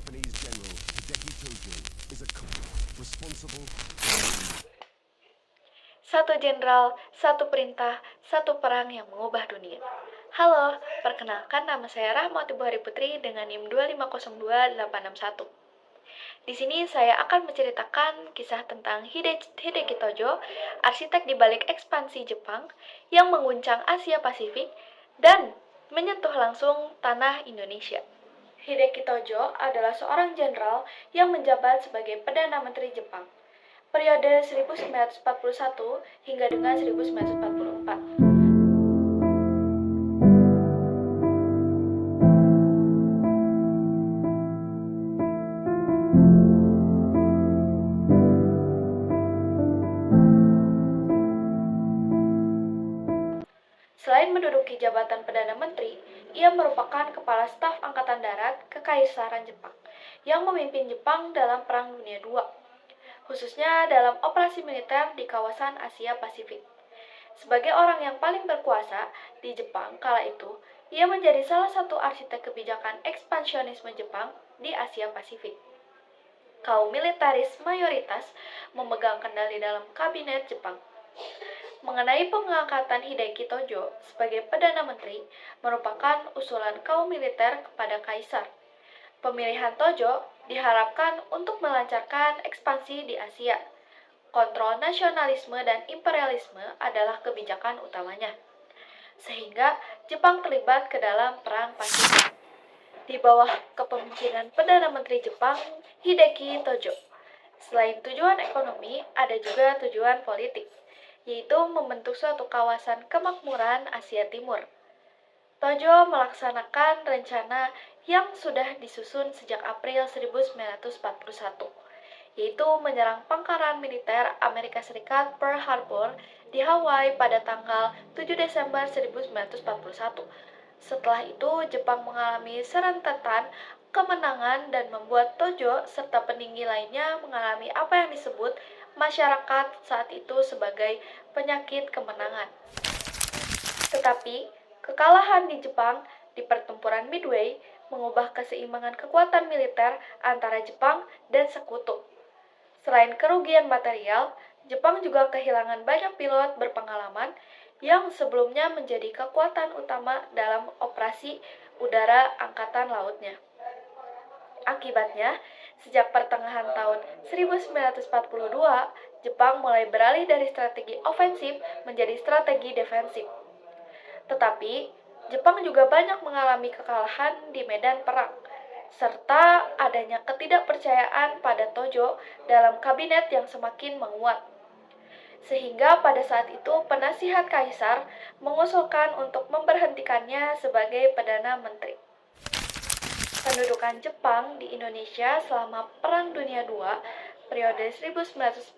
Japanese general Hideki Tojo is a responsible. Satu jenderal, satu perintah, satu perang yang mengubah dunia. Halo, perkenalkan nama saya Rahmawati Buhari Putri dengan NIM 2502861. Di sini saya akan menceritakan kisah tentang Hideki Tojo, arsitek di balik ekspansi Jepang yang mengguncang Asia Pasifik dan menyentuh langsung tanah Indonesia. Hideki Tojo adalah seorang jenderal yang menjabat sebagai Perdana Menteri Jepang periode 1941 hingga dengan 1944. Selain menduduki jabatan Perdana Menteri, ia merupakan Kepala Staf Angkatan Darat Kekaisaran Jepang yang memimpin Jepang dalam Perang Dunia II, khususnya dalam operasi militer di kawasan Asia Pasifik. Sebagai orang yang paling berkuasa di Jepang kala itu, ia menjadi salah satu arsitek kebijakan ekspansionisme Jepang di Asia Pasifik. Kaum militeris mayoritas memegang kendali dalam kabinet Jepang. Mengenai pengangkatan Hideki Tojo sebagai Perdana Menteri merupakan usulan kaum militer kepada Kaisar. Pemilihan Tojo diharapkan untuk melancarkan ekspansi di Asia. Kontrol nasionalisme dan imperialisme adalah kebijakan utamanya, sehingga Jepang terlibat ke dalam Perang Pasifik. Di bawah kepemimpinan Perdana Menteri Jepang, Hideki Tojo. Selain tujuan ekonomi, ada juga tujuan politik, yaitu membentuk suatu kawasan kemakmuran Asia Timur. Tojo melaksanakan rencana yang sudah disusun sejak April 1941, yaitu menyerang pangkalan militer Amerika Serikat Pearl Harbor di Hawaii pada tanggal 7 Desember 1941. Setelah itu, Jepang mengalami serentetan kemenangan dan membuat Tojo serta peninggi lainnya mengalami apa yang disebut masyarakat saat itu sebagai penyakit kemenangan. Tetapi, kekalahan di Jepang di pertempuran Midway mengubah keseimbangan kekuatan militer antara Jepang dan sekutu. Selain kerugian material, Jepang juga kehilangan banyak pilot berpengalaman yang sebelumnya menjadi kekuatan utama dalam operasi udara angkatan lautnya. Akibatnya, sejak pertengahan tahun 1942, Jepang mulai beralih dari strategi ofensif menjadi strategi defensif. Tetapi, Jepang juga banyak mengalami kekalahan di medan perang, serta adanya ketidakpercayaan pada Tojo dalam kabinet yang semakin menguat. Sehingga pada saat itu penasihat kaisar mengusulkan untuk memberhentikannya sebagai Perdana Menteri. Pendudukan Jepang di Indonesia selama Perang Dunia II periode 1942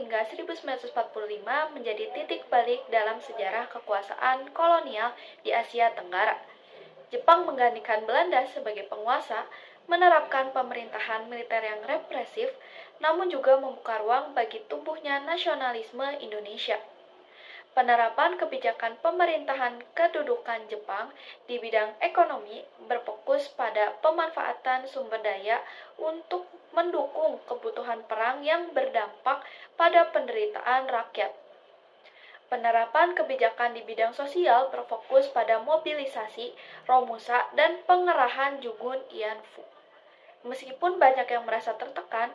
hingga 1945 menjadi titik balik dalam sejarah kekuasaan kolonial di Asia Tenggara. Jepang menggantikan Belanda sebagai penguasa, menerapkan pemerintahan militer yang represif, namun juga membuka ruang bagi tumbuhnya nasionalisme Indonesia. Penerapan kebijakan pemerintahan kedudukan Jepang di bidang ekonomi berfokus pada pemanfaatan sumber daya untuk mendukung kebutuhan perang yang berdampak pada penderitaan rakyat. Penerapan kebijakan di bidang sosial berfokus pada mobilisasi Romusa dan pengerahan Jugun Ianfu. Meskipun banyak yang merasa tertekan,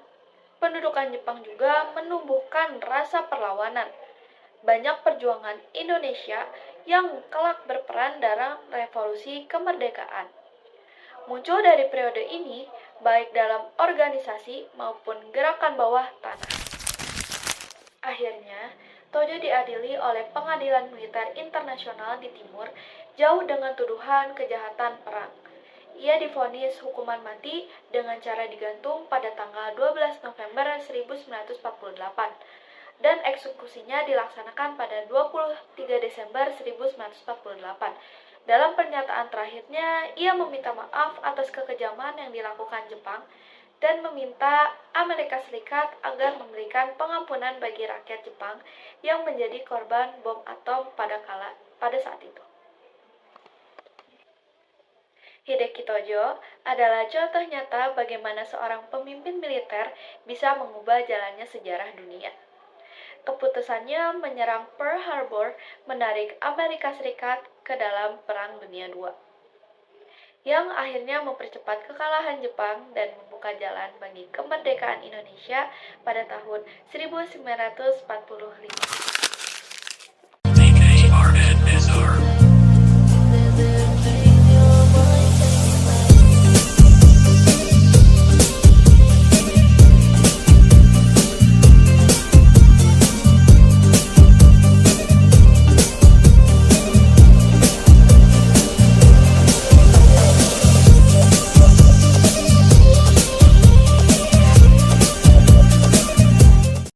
pendudukan Jepang juga menumbuhkan rasa perlawanan. Banyak perjuangan Indonesia yang kelak berperan dalam revolusi kemerdekaan muncul dari periode ini, baik dalam organisasi maupun gerakan bawah tanah. Akhirnya, Tojo diadili oleh Pengadilan Militer Internasional di Timur jauh dengan tuduhan kejahatan perang. Ia divonis hukuman mati dengan cara digantung pada tanggal 12 November 1948 dan eksekusinya dilaksanakan pada 23 Desember 1948. Dalam pernyataan terakhirnya, ia meminta maaf atas kekejaman yang dilakukan Jepang dan meminta Amerika Serikat agar memberikan pengampunan bagi rakyat Jepang yang menjadi korban bom atom pada saat itu. Hideki Tojo adalah contoh nyata bagaimana seorang pemimpin militer bisa mengubah jalannya sejarah dunia. Keputusannya menyerang Pearl Harbor menarik Amerika Serikat ke dalam Perang Dunia II, yang akhirnya mempercepat kekalahan Jepang dan membuka jalan bagi kemerdekaan Indonesia pada tahun 1945.